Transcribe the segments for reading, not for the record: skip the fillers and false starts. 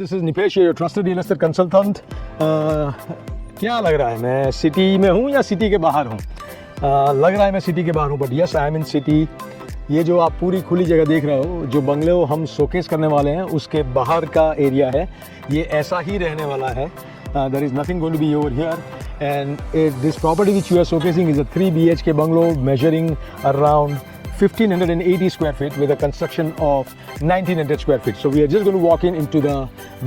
This is Nipesh, your trusted real estate consultant. क्या लग रहा है, मैं सिटी में हूँ या सिटी के बाहर हूँ? लग रहा है मैं सिटी के बाहर हूँ, but yes I am in city. ये जो आप पूरी खुली जगह देख रहे हो, जो बंगले हम शोकेस करने वाले हैं उसके बाहर का एरिया है। ये ऐसा ही रहने वाला है। There is nothing going to be over here, and this property which you are showcasing is a 3 BHK bungalow measuring around 1580 square feet with a construction of 1900 square feet. So we are just going to walk into the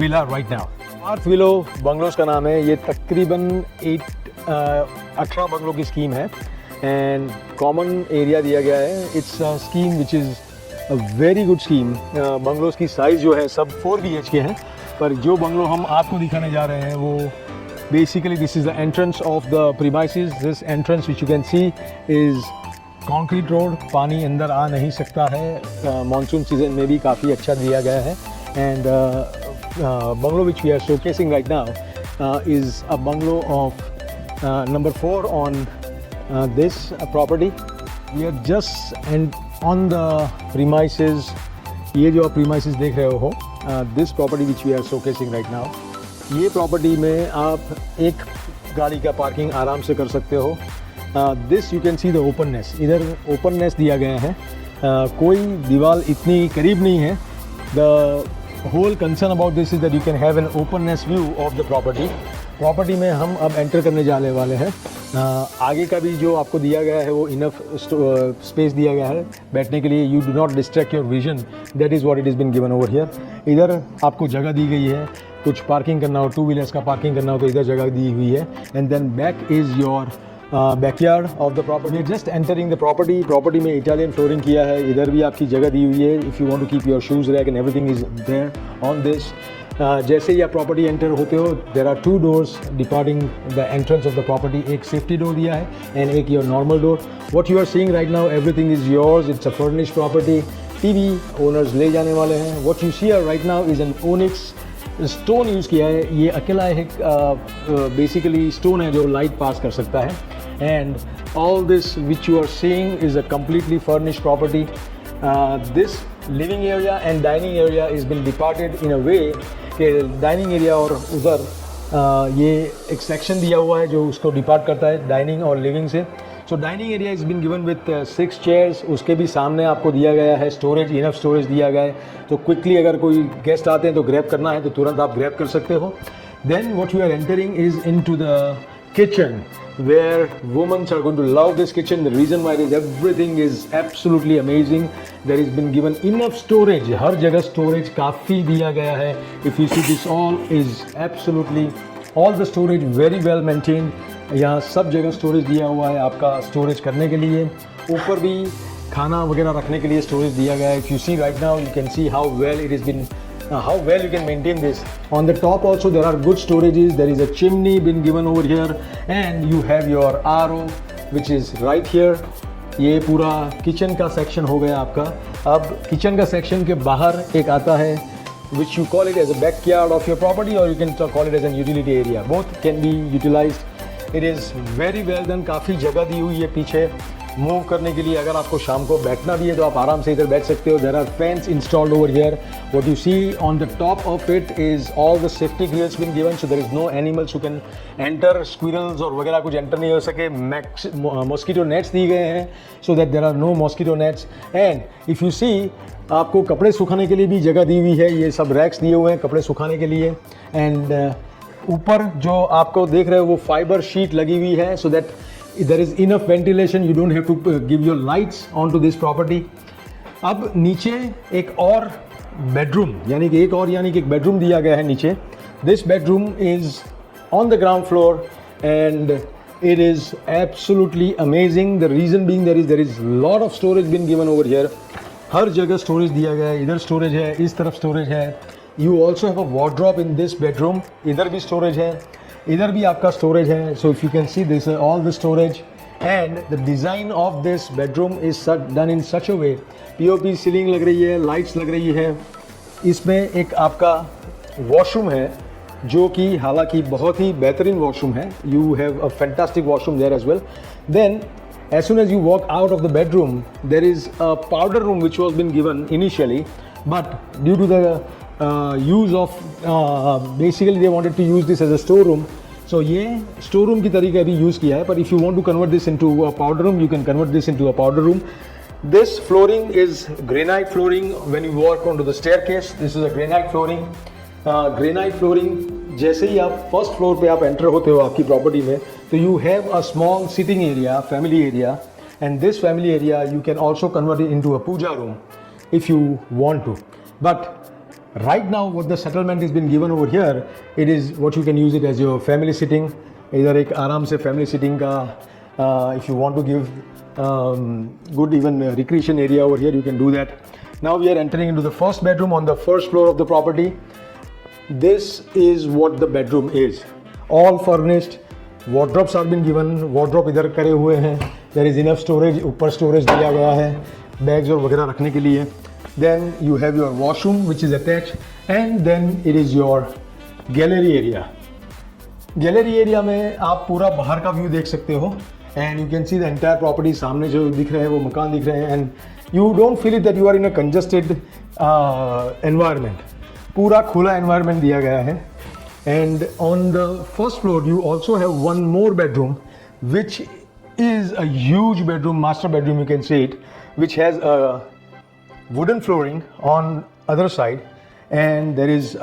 villa right now. North Willow Bungalows का नाम है। ये तकरीबन 18 बंगलों की scheme है and common area दिया गया है। It's a scheme which is a very good scheme. Bungalows की साइज़ जो है सब 4 BHK है, पर जो बंगलो हम आपको दिखाने जा रहे हैं वो basically this is the entrance of the premises. This entrance which you can see is concrete road. पानी अंदर आ नहीं सकता है। मानसून सीजन में भी काफ़ी अच्छा दिया गया है। And bungalow which we are showcasing right now is a bungalow of number 4 on this property. We are just and on the premises. ये जो आप premises देख रहे हो, this property which we are showcasing right now, ये property में आप एक गाड़ी का पार्किंग आराम से कर सकते हो। This you can see the openness. इधर openness दिया गया है। कोई दीवार इतनी करीब नहीं है। The whole concern about this is that you can have an openness view of the property. Property में हम अब एंटर करने जाने वाले हैं। आगे का भी जो आपको दिया गया है वो इनफ स्पेस दिया गया है बैठने के लिए। You do not distract your vision, that is what it is been given over here. इधर आपको जगह दी गई है, कुछ पार्किंग करना हो, 2 व्हीलर्स का पार्किंग करना हो तो इधर जगह दी हुई है। And then back is your backyard of the property. Just entering the property में इटालियन फ्लोरिंग किया है। इधर भी आपकी जगह दी हुई है। If you want to keep your shoes rack and everything is there on this. जैसे ही आप प्रॉपर्टी एंटर होते हो, there are 2 doors departing the entrance of the property. एक सेफ्टी डोर दिया है एंड एक your normal door. What you are seeing right now, everything is yours. It's a furnish property. TV owners ले जाने वाले हैं। What you see right now is an onyx stone use किया है। ये अकेला एक बेसिकली स्टोन है जो लाइट पास कर सकता है। And all this which you are seeing is a completely furnish property. This living area and dining area is been departed in a way कि डाइनिंग एरिया और उधर ये एक सेक्शन दिया हुआ है जो उसको डिपार्ट करता है डाइनिंग और लिविंग से। So dining area is been given with 6 chairs. उसके भी सामने आपको दिया गया है स्टोरेज, इनफ स्टोरेज दिया गया है। तो क्विकली अगर कोई गेस्ट आते हैं तो ग्रैब करना है तो तुरंत आप ग्रैब कर सकते हो। Then what you are entering is into the kitchen where women are going to love this kitchen. The reason why is everything is absolutely amazing. There has been given enough storage. हर जगह storage काफ़ी दिया गया है। If you see this all is absolutely all the storage very well maintained. यहाँ सब जगह storage दिया हुआ है आपका storage करने के लिए। ऊपर भी खाना वगैरह रखने के लिए storage दिया गया है। If you see right now, you can see how well it has been how well you can maintain this. On the top also there are good storages. There is a chimney been given over here and you have your RO which is right here. ये पूरा kitchen का section हो गया आपका। अब kitchen का section के बाहर एक आता है which you call it as a backyard of your property or you can call it as an utility area. Both can be utilized. It is very well done. काफ़ी जगह दी हुई है पीछे मूव करने के लिए। अगर आपको शाम को बैठना भी है तो आप आराम से इधर बैठ सकते हो। There are fans installed over here. What you see on the top of it is all the safety grills been given, so there is no animals who can enter. Squirrels और वगैरह कुछ एंटर नहीं हो सके। Mosquito nets दिए गए हैं so that there are no mosquito nets. And if you see, आपको कपड़े सुखाने के लिए भी जगह दी हुई है। ये सब रैक्स दिए हुए हैं कपड़े सुखाने के लिए। एंड ऊपर जो आपको देख रहे हो वो फाइबर शीट लगी हुई है so that there is enough ventilation. You don't have to give your lights onto this property. अब नीचे एक और बेडरूम यानी कि एक बेडरूम दिया गया है नीचे। This bedroom is on the ground floor and it is absolutely amazing. The reason being there is lot of storage been given over here. हर जगह स्टोरेज दिया गया है। इधर स्टोरेज है, इस तरफ स्टोरेज है। You also have a wardrobe in this bedroom. इधर भी स्टोरेज है, इधर भी आपका स्टोरेज है। So if you can see this all the storage and the design of this bedroom is done in such a way. POP ceiling लग रही है, लाइट्स लग रही है। इसमें एक आपका वॉशरूम है जो कि हालांकि बहुत ही बेहतरीन वॉशरूम है। You have a fantastic washroom there as well. Then as soon as you walk out of the bedroom, there is a powder room which was been given initially, but due to the use of basically they wanted to use this as a storeroom. So ये storeroom की तरीके अभी use किया है, but if you want to convert this into a powder room, you can convert this into a powder room. This flooring is granite flooring. When you walk onto the staircase, this is a granite flooring. Granite flooring, जैसे ही आप first floor पे आप enter होते हो आपकी property में, तो you have a small sitting area, family area, and this family area you can also convert it into a puja room if you want to. But right now what the settlement has been given over here, it is what you can use it as your family sitting. इधर एक आराम से family sitting का if you want to give good even recreation area over here, you can do that. Now we are entering into the first bedroom on the first floor of the property. This is what the bedroom is. All furnished. Wardrobes have been given. Wardrobe इधर करे हुए हैं. There is enough storage. ऊपर storage दिया गया है. Bags और वगैरह रखने के लिए. Then you have your washroom which is attached, and then it is your gallery area. Gallery area में आप पूरा बाहर का व्यू देख सकते हो, and you can see the entire property. सामने जो दिख रहे हैं वो मकान दिख रहे हैं, and you don't feel it that you are in a congested environment. पूरा खुला environment दिया गया है. And on the first floor you also have one more bedroom, which is a huge bedroom, master bedroom you can say it, which has a wooden flooring on other side, and there is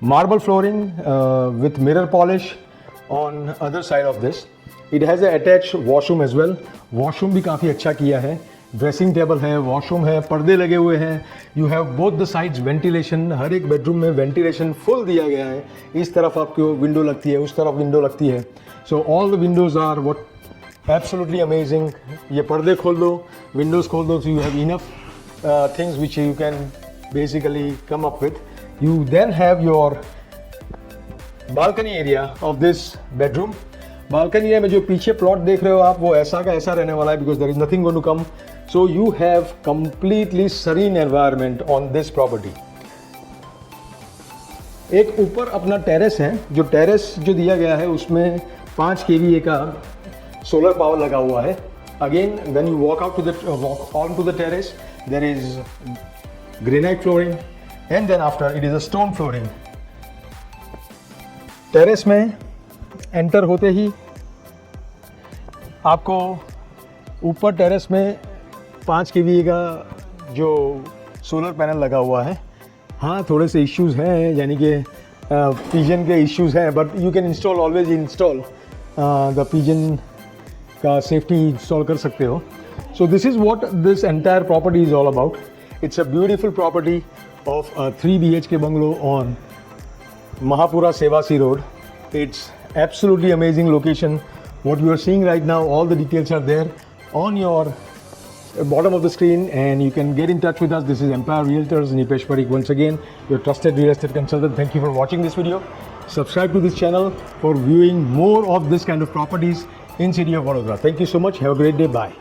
marble flooring with mirror polish on other side of this. It has a attached washroom as well. Washroom भी काफ़ी अच्छा किया है. Dressing table है, washroom है, पर्दे लगे हुए हैं. You have both the sides ventilation. हर एक बेडरूम में वेंटिलेशन फुल दिया गया है. इस तरफ आपको विंडो लगती है, उस तरफ विंडो लगती है. So all the windows are what absolutely amazing. ये पर्दे खोल दो, विंडोज खोल दो, so you have enough things which you can basically come up with. You then have your balcony area of this bedroom. Balcony area में जो पीछे plot देख रहे हो आप, वो ऐसा का ऐसा रहने वाला है, because there is nothing going to come. So you have completely serene environment on this property. एक ऊपर अपना टेरेस है. जो टेरेस जो दिया गया है उसमें 5 kVA का सोलर पावर लगा हुआ है. Again, when you walk onto the terrace, there is granite flooring, and then after it is a stone flooring. Terrace में एंटर होते ही आपको ऊपर टेरेस में 5 kVA का जो सोलर पैनल लगा हुआ है. हाँ, थोड़े से इश्यूज़ हैं, यानी कि पिजन के इश्यूज़ हैं, but you can always install the pigeon का सेफ्टी इंस्टॉल कर सकते हो. So this is what this entire property is all about. It's a beautiful property of a 3 BHK bungalow on Mahapura Sevasi Road. It's absolutely amazing location. What you are seeing right now, all the details are there on your bottom of the screen, and you can get in touch with us. This is Empire Realtors, Nipesh Parikh once again, your trusted real estate consultant. Thank you for watching this video. Subscribe to this channel for viewing more of this kind of properties in city of Vadodara. Thank you so much. Have a great day. Bye.